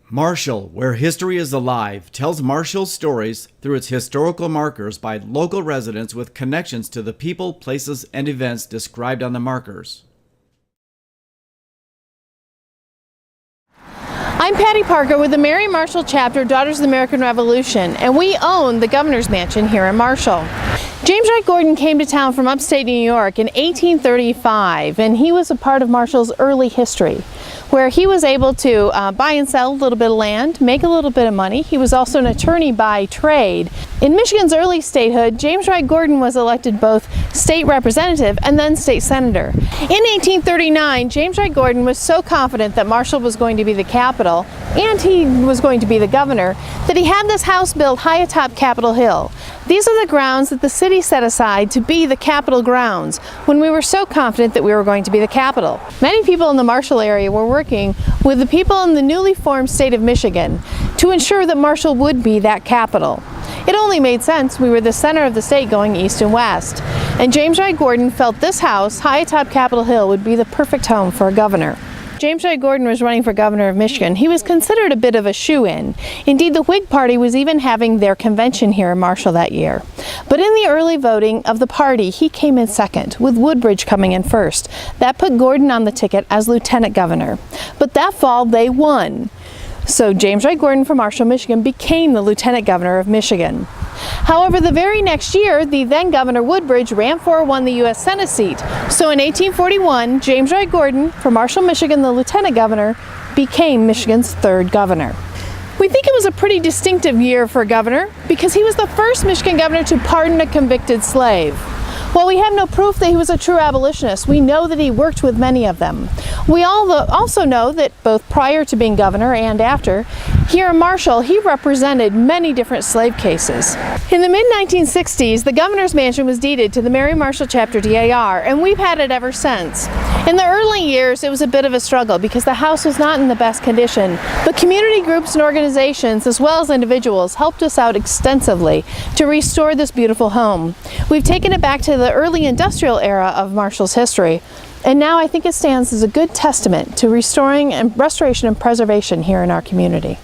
Marshall, where history is alive, tells Marshall's stories through its historical markers by local residents with connections to the people, places, and events described on the markers. I'm Patty Parker with the Mary Marshall Chapter Daughters of the American Revolution, and we own the Governor's Mansion here in Marshall. James Wright Gordon came to town from upstate New York in 1835, and he was a part of Marshall's early history, where he was able to buy and sell a little bit of land, make a little bit of money. He was also an attorney by trade. In Michigan's early statehood, James Wright Gordon was elected both state representative and then state senator. In 1839, James Wright Gordon was so confident that Marshall was going to be the capital and he was going to be the governor that he had this house built high atop Capitol Hill. These are the grounds that the city set aside to be the Capitol grounds when we were so confident that we were going to be the capital. Many people in the Marshall area were working with the people in the newly formed state of Michigan to ensure that Marshall would be that capital. It only made sense. We were the center of the state going east and west. And James Wright Gordon felt this house, high atop Capitol Hill, would be the perfect home for a governor. James Wright Gordon was running for governor of Michigan. He was considered a bit of a shoo-in. Indeed, the Whig Party was even having their convention here in Marshall that year. But in the early voting of the party, he came in second, with Woodbridge coming in first. That put Gordon on the ticket as lieutenant governor. But that fall, they won. So James Wright Gordon from Marshall, Michigan became the lieutenant governor of Michigan. However, the very next year, the then Governor Woodbridge ran for and won the U.S. Senate seat. So in 1841, James Wright Gordon from Marshall, Michigan, the lieutenant governor, became Michigan's third governor. We think it was a pretty distinctive year for a governor because he was the first Michigan governor to pardon a convicted slave. While we have no proof that he was a true abolitionist, we know that he worked with many of them. We also know that both prior to being governor and after, here in Marshall, he represented many different slave cases. In the mid-1960s, the Governor's Mansion was deeded to the Mary Marshall Chapter DAR, and we've had it ever since. In the early years, it was a bit of a struggle because the house was not in the best condition, but community groups and organizations, as well as individuals, helped us out extensively to restore this beautiful home. We've taken it back to the early industrial era of Marshall's history, and now I think it stands as a good testament to restoration and preservation here in our community.